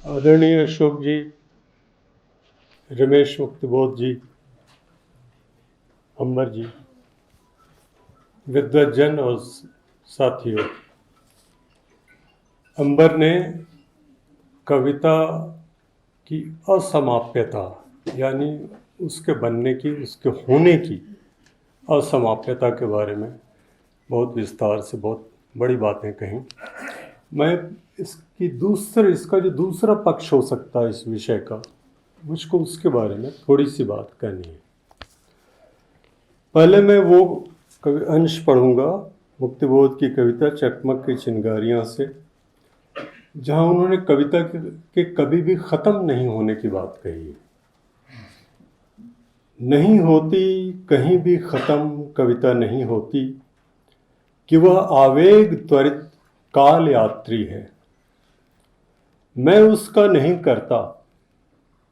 आदरणीय अशोक जी, रमेश मुक्तिबोध जी, अंबर जी, विद्वज्जन और साथियों, अंबर ने कविता की असमाप्यता यानी उसके बनने की, उसके होने की असमाप्यता के बारे में बहुत विस्तार से बहुत बड़ी बातें कहीं। मैं इसका जो दूसरा पक्ष हो सकता है इस विषय का, मुझको उसके बारे में थोड़ी सी बात करनी है। पहले मैं वो अंश पढ़ूंगा मुक्तिबोध की कविता चकमक की चिंगारियां से, जहां उन्होंने कविता के कभी भी खत्म नहीं होने की बात कही है। नहीं होती कहीं भी खत्म कविता नहीं होती, कि वह आवेग त्वरित काल यात्री है। मैं उसका नहीं करता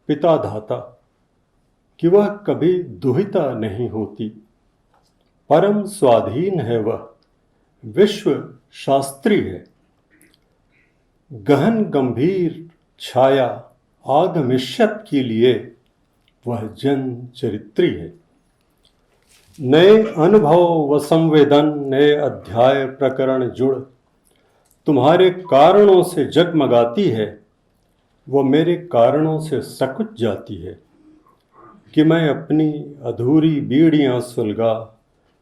पिता धाता, कि वह कभी दुहिता नहीं होती। परम स्वाधीन है वह, विश्व शास्त्री है। गहन गंभीर छाया आगमिष्यत के लिए वह जन चरित्री है। नए अनुभव व संवेदन, नए अध्याय प्रकरण जुड़ तुम्हारे कारणों से जगमगाती है। वो मेरे कारणों से सकुच जाती है, कि मैं अपनी अधूरी बीड़ियां सुलगा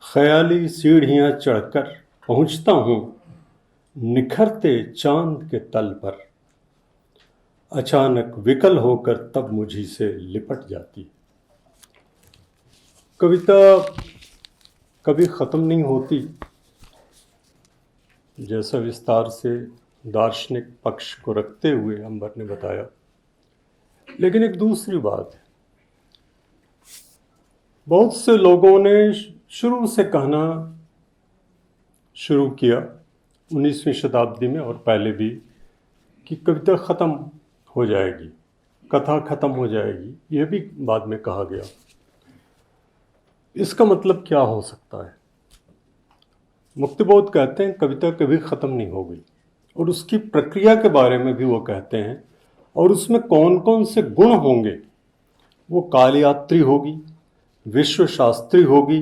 ख्याली सीढ़ियां चढ़कर पहुंचता हूं निखरते चांद के तल पर। अचानक विकल होकर तब मुझी से लिपट जाती। कविता कभी ख़त्म नहीं होती, जैसा विस्तार से दार्शनिक पक्ष को रखते हुए अंबर ने बताया। लेकिन एक दूसरी बात है, बहुत से लोगों ने शुरू से कहना शुरू किया 19वीं शताब्दी में और पहले भी, कि कविता ख़त्म हो जाएगी, कथा ख़त्म हो जाएगी। यह भी बाद में कहा गया। इसका मतलब क्या हो सकता है? मुक्तिबोध कहते हैं कविता कभी ख़त्म नहीं हो गई, और उसकी प्रक्रिया के बारे में भी वो कहते हैं, और उसमें कौन कौन से गुण होंगे। वो कालयात्री होगी, विश्व शास्त्री होगी,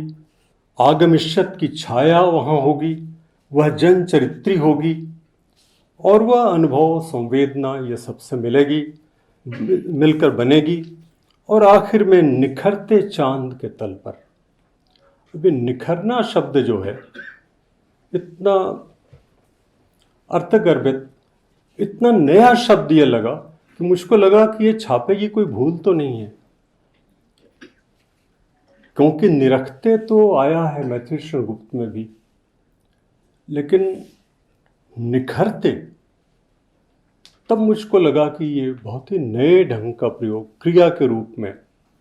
आगमिष्यत की छाया वहाँ होगी, वह जन चरित्री होगी, और वह अनुभव संवेदना ये सबसे मिलेगी, मिलकर बनेगी, और आखिर में निखरते चांद के तल पर। अभी निखरना शब्द जो है इतना अर्थगर्भित, इतना नया शब्द ये लगा कि मुझको लगा कि ये छापे की कोई भूल तो नहीं है, क्योंकि निरखते तो आया है मैथिली शरण गुप्त में भी, लेकिन निखरते तब मुझको लगा कि ये बहुत ही नए ढंग का प्रयोग, क्रिया के रूप में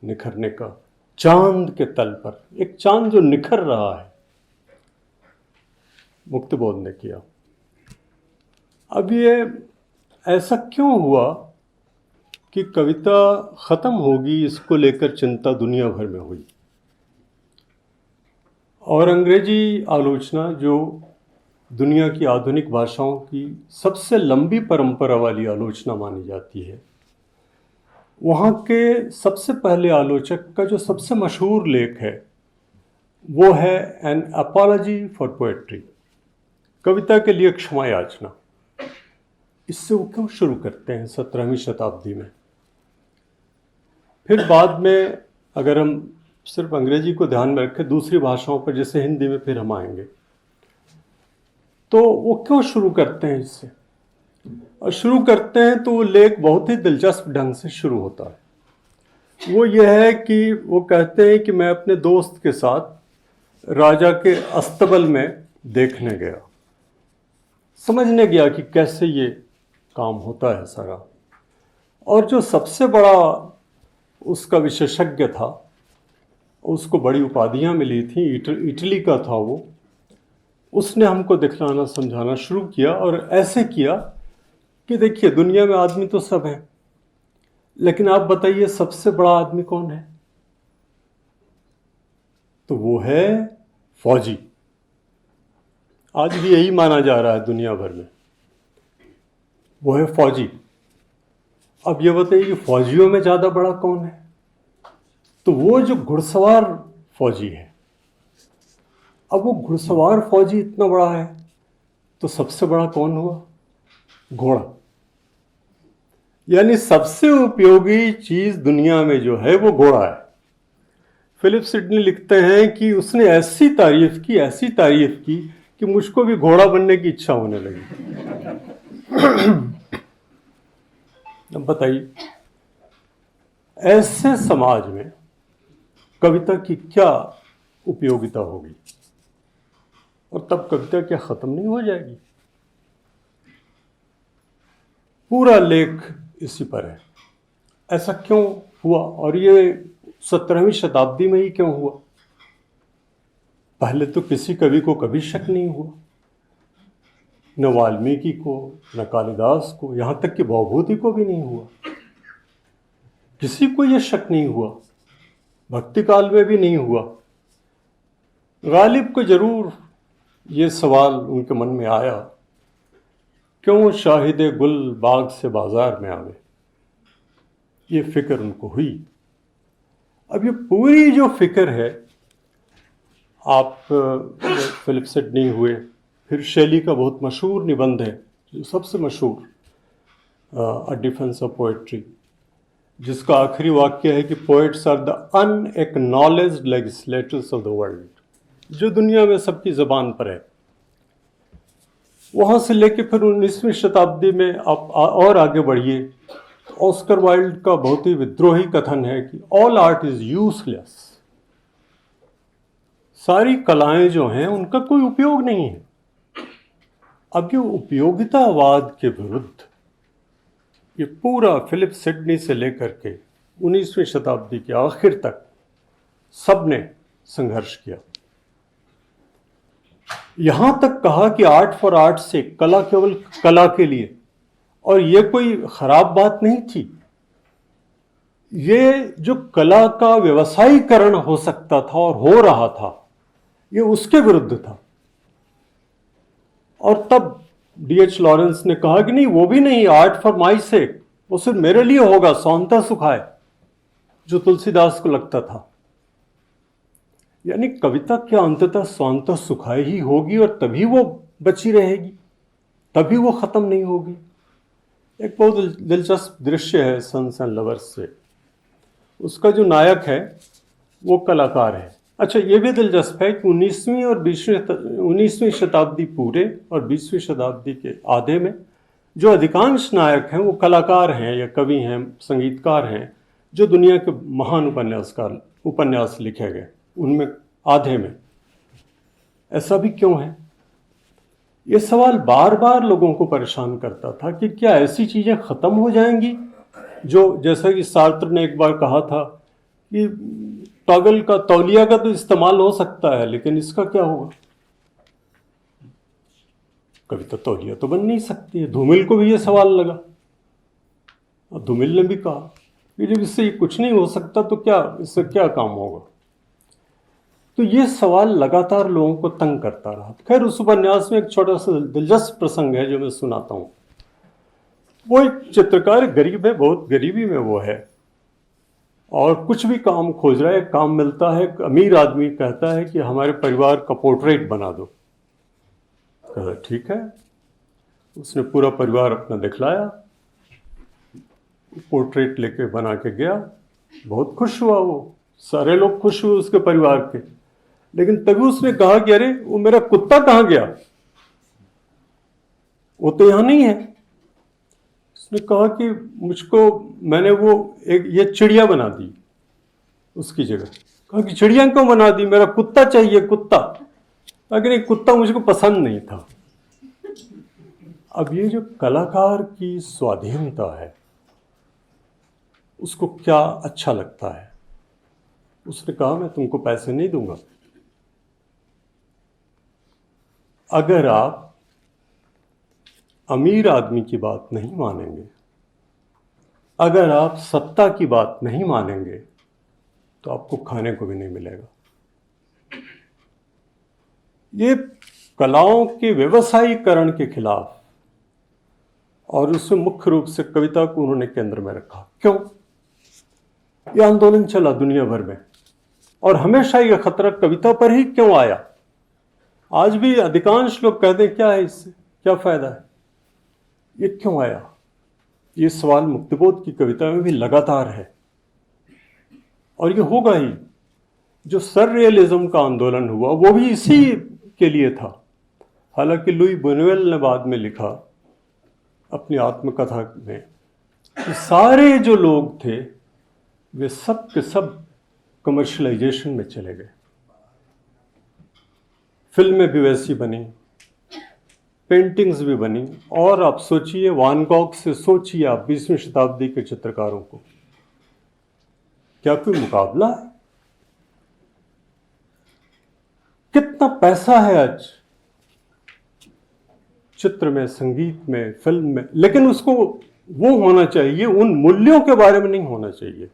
निखरने का। चांद के तल पर एक चांद जो निखर रहा है, मुक्तिबोध ने किया। अब ये ऐसा क्यों हुआ कि कविता ख़त्म होगी, इसको लेकर चिंता दुनिया भर में हुई। और अंग्रेजी आलोचना, जो दुनिया की आधुनिक भाषाओं की सबसे लंबी परंपरा वाली आलोचना मानी जाती है, वहाँ के सबसे पहले आलोचक का जो सबसे मशहूर लेख है वो है एन अपॉलजी फॉर पोएट्री, कविता के लिए क्षमा याचना। इससे वो क्यों शुरू करते हैं 17वीं शताब्दी में। फिर बाद में अगर हम सिर्फ अंग्रेजी को ध्यान में रखें, दूसरी भाषाओं पर जैसे हिंदी में फिर हम आएंगे, तो वो क्यों शुरू करते हैं इससे। और शुरू करते हैं तो वो लेख बहुत ही दिलचस्प ढंग से शुरू होता है। वो ये है कि वो कहते हैं कि मैं अपने दोस्त के साथ राजा के अस्तबल में देखने गया, समझने गया कि कैसे ये काम होता है सारा। और जो सबसे बड़ा उसका विशेषज्ञ था, उसको बड़ी उपाधियां मिली थी, इटली का था वो, उसने हमको दिखलाना समझाना शुरू किया, और ऐसे किया कि देखिए दुनिया में आदमी तो सब हैं, लेकिन आप बताइए सबसे बड़ा आदमी कौन है। तो वो है फौजी। आज भी यही माना जा रहा है दुनिया भर में, वो है फौजी। अब ये बताइए कि फौजियों में ज़्यादा बड़ा कौन है? तो वो जो घुड़सवार फौजी है, अब वो घुड़सवार फौजी इतना बड़ा है तो सबसे बड़ा कौन हुआ? घोड़ा। यानी सबसे उपयोगी चीज दुनिया में जो है वो घोड़ा है। फिलिप सिडनी लिखते हैं कि उसने ऐसी तारीफ की कि मुझको भी घोड़ा बनने की इच्छा होने लगी। अब बताइए, ऐसे समाज में कविता की क्या उपयोगिता होगी? और तब कविता क्या खत्म नहीं हो जाएगी? पूरा लेख इसी पर है। ऐसा क्यों हुआ? और ये 17वीं शताब्दी में ही क्यों हुआ? पहले तो किसी कवि को कभी शक नहीं हुआ, न वाल्मीकि को, न कालिदास को, यहां तक कि भवभूति को भी नहीं हुआ। किसी को यह शक नहीं हुआ, भक्ति काल में भी नहीं हुआ। गालिब को जरूर ये सवाल उनके मन में आया, क्यों शाहिदे गुल बाग से बाजार में आवे? ये फिक्र उनको हुई। अब ये पूरी जो फिक्र है, आप फिलिप सिडनी हुए, फिर शैली का बहुत मशहूर निबंध है, जो सबसे मशहूर, अ डिफेंस ऑफ पोएट्री, जिसका आखिरी वाक्य है कि poets are the unacknowledged legislators of the world, जो दुनिया में सबकी जबान पर है। वहां से लेके फिर 19वीं शताब्दी में आप और आगे बढ़िए, ऑस्कर वाइल्ड का बहुत ही विद्रोही कथन है कि ऑल आर्ट इज यूजलेस। सारी कलाएं जो हैं उनका कोई उपयोग नहीं है। अब ये उपयोगितावाद के विरुद्ध ये पूरा फिलिप सिडनी से लेकर के 19वीं शताब्दी के आखिर तक सबने संघर्ष किया। यहां तक कहा कि आर्ट फॉर आर्ट से, कला केवल कला के लिए, और ये कोई खराब बात नहीं थी। ये जो कला का व्यवसायीकरण हो सकता था और हो रहा था, ये उसके विरुद्ध था। और तब डीएच लॉरेंस ने कहा कि नहीं, वो भी नहीं, आर्ट फॉर माई सेक, वो सिर्फ मेरे लिए होगा, सौंता सुखाए, जो तुलसीदास को लगता था। यानी कविता क्या अंततः सौंता सुखाए ही होगी, और तभी वो बची रहेगी, तभी वो खत्म नहीं होगी। एक बहुत दिलचस्प दृश्य है सन्स एंड लवर्स से। उसका जो नायक है वो कलाकार है। अच्छा, ये भी दिलचस्प है कि 19वीं शताब्दी पूरे और 20वीं शताब्दी के आधे में जो अधिकांश नायक हैं वो कलाकार हैं या कवि हैं, संगीतकार हैं, जो दुनिया के महान उपन्यास लिखे गए उनमें आधे में। ऐसा भी क्यों है? ये सवाल बार बार लोगों को परेशान करता था कि क्या ऐसी चीजें खत्म हो जाएंगी जो, जैसा कि सार्त्र ने एक बार कहा था कि टॉवेल का, तौलिया का तो इस्तेमाल हो सकता है, लेकिन इसका क्या होगा? कविता तौलिया तो बन नहीं सकती है। धूमिल को भी ये सवाल लगा, और धूमिल ने भी कहा कि जब इससे कुछ नहीं हो सकता तो क्या, इससे क्या काम होगा? तो ये सवाल लगातार लोगों को तंग करता रहा। खैर, उस उपन्यास में एक छोटा सा दिलचस्प प्रसंग है जो मैं सुनाता हूँ। वो एक चित्रकार गरीब है, बहुत गरीबी में वो है, और कुछ भी काम खोज रहा है, काम मिलता है। अमीर आदमी कहता है कि हमारे परिवार का पोर्ट्रेट बना दो। कहता ठीक है। उसने पूरा परिवार अपना दिखलाया, पोर्ट्रेट लेके बना के गया। बहुत खुश हुआ वो, सारे लोग खुश हुए उसके परिवार के। लेकिन तभी उसने कहा कि अरे, वो मेरा कुत्ता कहाँ गया? वो तो यहां नहीं है। उसने कहा कि मुझको, मैंने वो एक ये चिड़िया बना दी उसकी जगह। कहा कि चिड़िया क्यों बना दी? मेरा कुत्ता चाहिए, कुत्ता। अगर ये कुत्ता मुझको पसंद नहीं था। अब ये जो कलाकार की स्वाधीनता है, उसको क्या अच्छा लगता है? उसने कहा मैं तुमको पैसे नहीं दूंगा। अगर आप अमीर आदमी की बात नहीं मानेंगे, अगर आप सत्ता की बात नहीं मानेंगे, तो आपको खाने को भी नहीं मिलेगा। ये कलाओं के व्यवसायीकरण के खिलाफ और उसमें मुख्य रूप से कविता को उन्होंने केंद्र में रखा। क्यों? यह आंदोलन चला दुनिया भर में, और हमेशा यह खतरा कविता पर ही क्यों आया? आज भी अधिकांश लोग कहते हैं क्या है इससे, क्या फायदा है, ये क्यों आया? ये सवाल मुक्तिबोध की कविता में भी लगातार है, और ये होगा ही। जो सररियलिज्म का आंदोलन हुआ वो भी इसी के लिए था। हालांकि लुई बुनुएल ने बाद में लिखा अपनी आत्मकथा में कि सारे जो लोग थे वे सब के सब कमर्शलाइजेशन में चले गए। फिल्में भी वैसी बनी, पेंटिंग्स भी बनी, और आप सोचिए वान गॉग से सोचिए आप 20वीं शताब्दी के चित्रकारों को, क्या कोई मुकाबला है? कितना पैसा है आज चित्र में, संगीत में, फिल्म में, लेकिन उसको वो होना चाहिए, उन मूल्यों के बारे में नहीं होना चाहिए।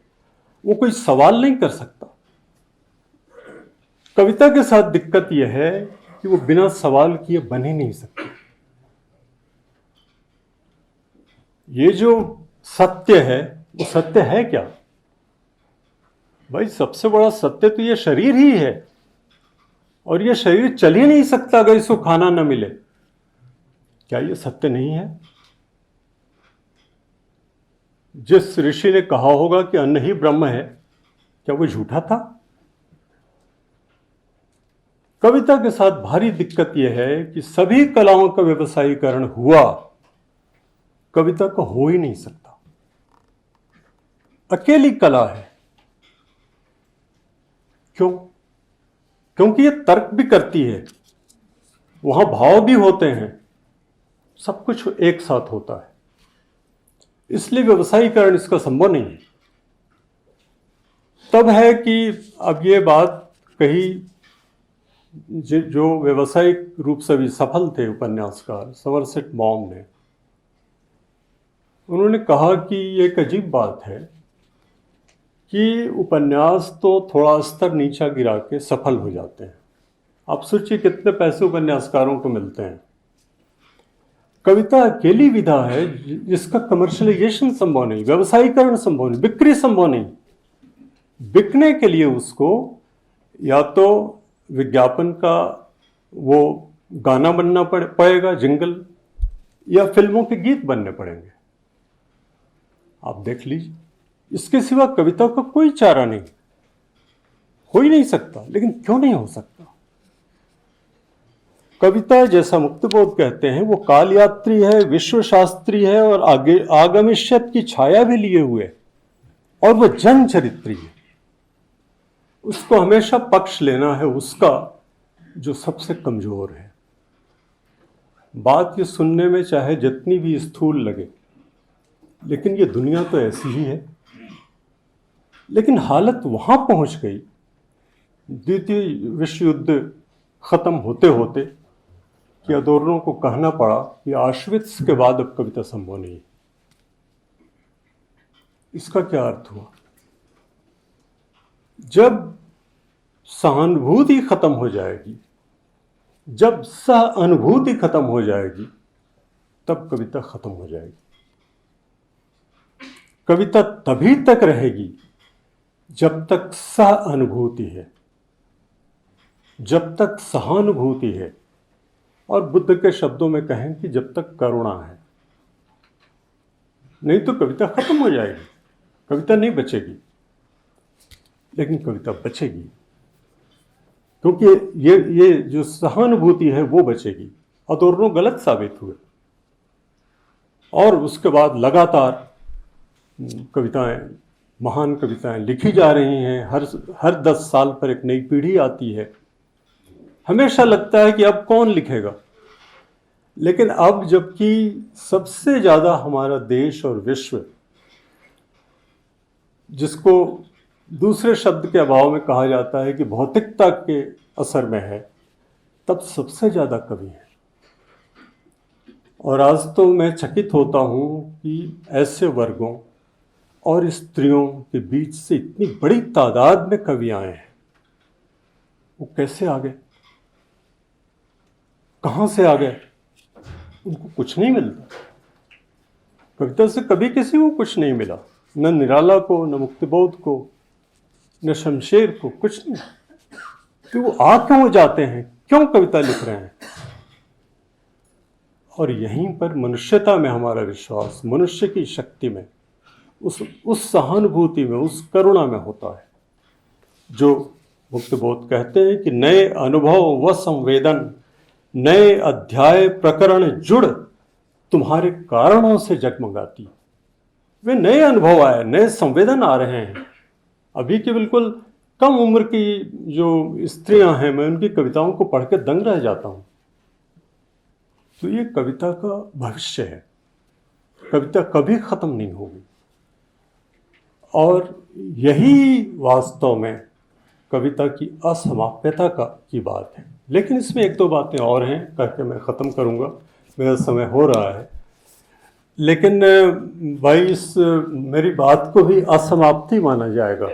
वो कोई सवाल नहीं कर सकता। कविता के साथ दिक्कत यह है कि वो बिना सवाल किए बन ही नहीं सकती। ये जो सत्य है वो सत्य है क्या? भाई सबसे बड़ा सत्य तो ये शरीर ही है, और ये शरीर चल ही नहीं सकता अगर इसको खाना न मिले। क्या ये सत्य नहीं है? जिस ऋषि ने कहा होगा कि अन्न ही ब्रह्म है, क्या वो झूठा था? कविता के साथ भारी दिक्कत यह है कि सभी कलाओं का व्यवसायीकरण हुआ, कविता का हो ही नहीं सकता। अकेली कला है। क्यों? क्योंकि ये तर्क भी करती है, वहां भाव भी होते हैं, सब कुछ एक साथ होता है, इसलिए व्यवसायीकरण इसका संभव नहीं है। तब है कि अब ये बात कही जो व्यवसायिक रूप से भी सफल थे उपन्यासकार समरसेट मॉम ने, उन्होंने कहा कि एक अजीब बात है कि उपन्यास तो थोड़ा स्तर नीचा गिरा के सफल हो जाते हैं। आप सोचिए कितने पैसे उपन्यासकारों को मिलते हैं। कविता अकेली विधा है जिसका कमर्शलाइजेशन संभव नहीं, व्यवसायीकरण संभव नहीं, बिक्री संभव नहीं। बिकने के लिए उसको या तो विज्ञापन का वो गाना बनना पड़ेगा, जिंगल, या फिल्मों के गीत बनने पड़ेंगे। आप देख लीजिए, इसके सिवा कविता का कोई चारा नहीं, हो ही नहीं सकता। लेकिन क्यों नहीं हो सकता? कविता, जैसा मुक्तिबोध कहते हैं, वो कालयात्री है, विश्वशास्त्री है, और आगे आगमिष्यत की छाया भी लिए हुए, और वो जन चरित्री है। उसको हमेशा पक्ष लेना है उसका जो सबसे कमजोर है। बात ये सुनने में चाहे जितनी भी स्थूल लगे, लेकिन ये दुनिया तो ऐसी ही है। लेकिन हालत वहां पहुंच गई, द्वितीय विश्व युद्ध खत्म होते होते, कि अदोर्नो को कहना पड़ा कि आश्वित्स के बाद अब कविता संभव नहीं। इसका क्या अर्थ हुआ? जब सहानुभूति खत्म हो जाएगी, जब सह अनुभूति खत्म हो जाएगी, तब कविता खत्म हो जाएगी। कविता तभी तक रहेगी जब तक सह अनुभूति है, जब तक सहानुभूति है, और बुद्ध के शब्दों में कहें कि जब तक करुणा है। नहीं तो कविता खत्म हो जाएगी, कविता नहीं बचेगी। लेकिन कविता बचेगी, क्योंकि ये जो सहानुभूति है वो बचेगी। अदोर्नो गलत साबित हुए, और उसके बाद लगातार कविताएं, महान कविताएं लिखी जा रही हैं। हर 10 साल पर एक नई पीढ़ी आती है। हमेशा लगता है कि अब कौन लिखेगा, लेकिन अब जबकि सबसे ज़्यादा हमारा देश और विश्व, जिसको दूसरे शब्द के अभाव में कहा जाता है कि भौतिकता के असर में है, तब सबसे ज़्यादा कवि हैं। और आज तो मैं चकित होता हूँ कि ऐसे वर्गों और स्त्रियों के बीच से इतनी बड़ी तादाद में कवि आए हैं। वो कैसे आ गए, कहाँ से आ गए? उनको कुछ नहीं मिलता। कविता से कभी किसी को कुछ नहीं मिला, न निराला को, न मुक्तिबोध को, न शमशेर को, कुछ नहीं। तो वो आ क्यों जाते हैं, क्यों कविता लिख रहे हैं? और यहीं पर मनुष्यता में हमारा विश्वास, मनुष्य की शक्ति में, उस सहानुभूति में, उस करुणा में होता है, जो मुक्तिबोध कहते हैं कि नए अनुभव व संवेदन, नए अध्याय प्रकरण जुड़ तुम्हारे कारणों से जगमगाती। वे नए अनुभव आए, नए संवेदन आ रहे हैं। अभी के बिल्कुल कम उम्र की जो स्त्रियां हैं, मैं उनकी कविताओं को पढ़ के दंग रह जाता हूं। तो ये कविता का भविष्य है, कविता कभी खत्म नहीं होगी। और यही वास्तव में कविता की असमाप्यता की बात है। लेकिन इसमें एक दो बातें और हैं, करके मैं ख़त्म करूंगा, मेरा समय हो रहा है। लेकिन भाई इस मेरी बात को भी असमाप्ति माना जाएगा,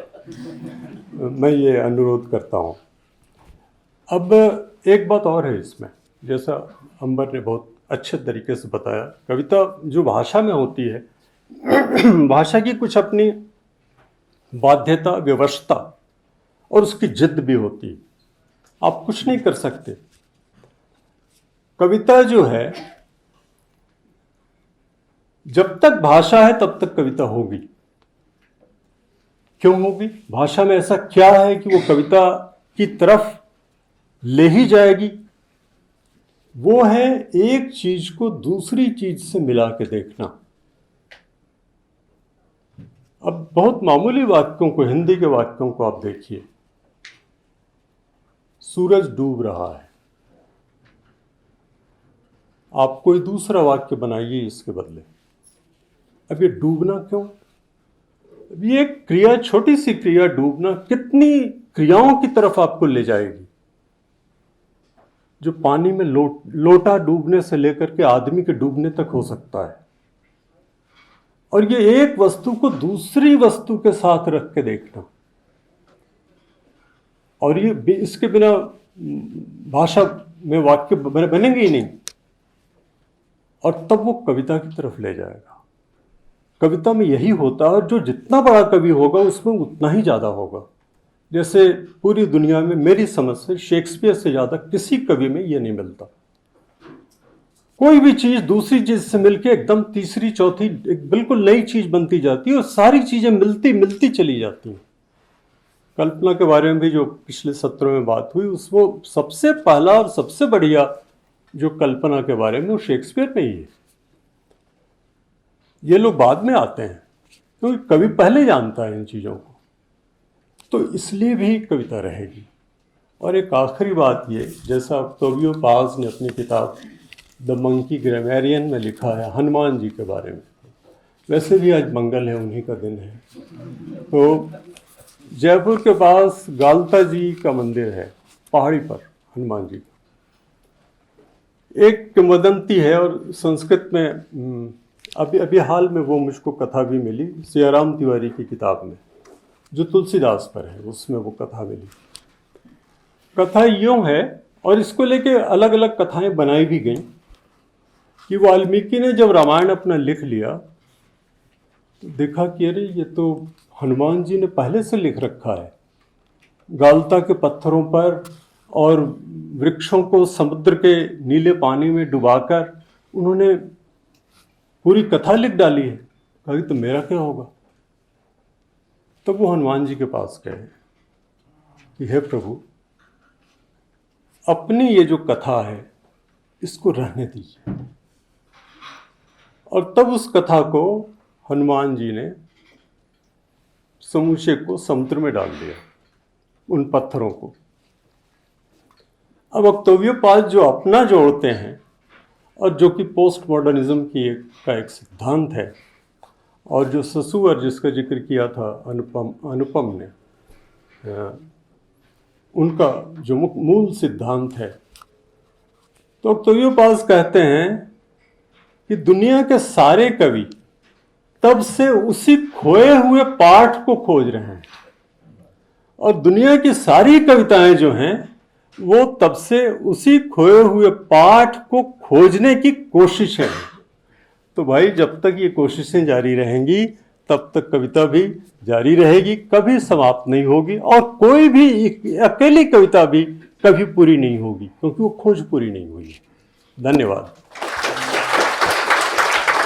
मैं ये अनुरोध करता हूँ। अब एक बात और है इसमें, जैसा अंबर ने बहुत अच्छे तरीके से बताया, कविता जो भाषा में होती है, भाषा की कुछ अपनी बाध्यता, व्यवस्था और उसकी जिद भी होती है। आप कुछ नहीं कर सकते। कविता जो है, जब तक भाषा है तब तक कविता होगी। क्यों होगी? भाषा में ऐसा क्या है कि वो कविता की तरफ ले ही जाएगी? वो है एक चीज को दूसरी चीज से मिला के देखना। अब बहुत मामूली वाक्यों को, हिंदी के वाक्यों को आप देखिए, सूरज डूब रहा है, आप कोई दूसरा वाक्य बनाइए इसके बदले। अब ये डूबना क्यों? अब ये क्रिया, छोटी सी क्रिया डूबना, कितनी क्रियाओं की तरफ आपको ले जाएगी, जो पानी में लोटा डूबने से लेकर के आदमी के डूबने तक हो सकता है। और ये एक वस्तु को दूसरी वस्तु के साथ रख के देखना, और ये इसके बिना भाषा में वाक्य बनेंगे ही नहीं। और तब वो कविता की तरफ ले जाएगा। कविता में यही होता है, और जो जितना बड़ा कवि होगा उसमें उतना ही ज़्यादा होगा। जैसे पूरी दुनिया में मेरी समझ से शेक्सपियर से ज़्यादा किसी कवि में ये नहीं मिलता। कोई भी चीज़ दूसरी चीज़ से मिलके एकदम तीसरी चौथी एक बिल्कुल नई चीज़ बनती जाती है, और सारी चीज़ें मिलती मिलती चली जाती हैं। कल्पना के बारे में भी जो पिछले सत्रों में बात हुई, उसको सबसे पहला और सबसे बढ़िया जो कल्पना के बारे में, वो शेक्सपियर में ही है। ये लोग बाद में आते हैं, क्योंकि तो कवि पहले जानता है इन चीज़ों को। तो इसलिए भी कविता रहेगी। और एक आखिरी बात ये, जैसा ऑक्टेवियो पाज ने अपनी किताब द मंकी ग्रामेरियन में लिखा है हनुमान जी के बारे में, वैसे भी आज मंगल है, उन्हीं का दिन है। तो जयपुर के पास गालता जी का मंदिर है, पहाड़ी पर हनुमान जी का। एक किंवदंती है, और संस्कृत में अभी हाल में वो मुझको कथा भी मिली, सियाराम तिवारी की किताब में, जो तुलसीदास पर है, उसमें वो कथा मिली। कथा यूँ है, और इसको लेके अलग अलग कथाएं बनाई भी गई, कि वाल्मीकि ने जब रामायण अपना लिख लिया तो देखा कि अरे ये तो हनुमान जी ने पहले से लिख रखा है। गालता के पत्थरों पर और वृक्षों को समुद्र के नीले पानी में डुबाकर उन्होंने पूरी कथा लिख डाली है। कहा तो मेरा क्या होगा? तब वो हनुमान जी के पास गए कि हे प्रभु, अपनी ये जो कथा है इसको रहने दीजिए। और तब उस कथा को हनुमान जी ने समूचे को समुद्र में डाल दिया, उन पत्थरों को। अब ऑक्टेवियो पाज जो अपना जोड़ते हैं, और जो कि पोस्ट मॉडर्निज्म का एक सिद्धांत है, और जो ससुअर जिसका जिक्र किया था अनुपम ने, उनका जो मूल सिद्धांत है, तो ऑक्टेवियो पाज कहते हैं कि दुनिया के सारे कवि तब से उसी खोए हुए पाठ को खोज रहे हैं, और दुनिया की सारी कविताएं जो हैं वो तब से उसी खोए हुए पाठ को खोजने की कोशिश है। तो भाई जब तक ये कोशिशें जारी रहेंगी तब तक कविता भी जारी रहेगी, कभी समाप्त नहीं होगी, और कोई भी अकेली कविता भी कभी पूरी नहीं होगी, क्योंकि वो खोज पूरी नहीं हुई है। धन्यवाद।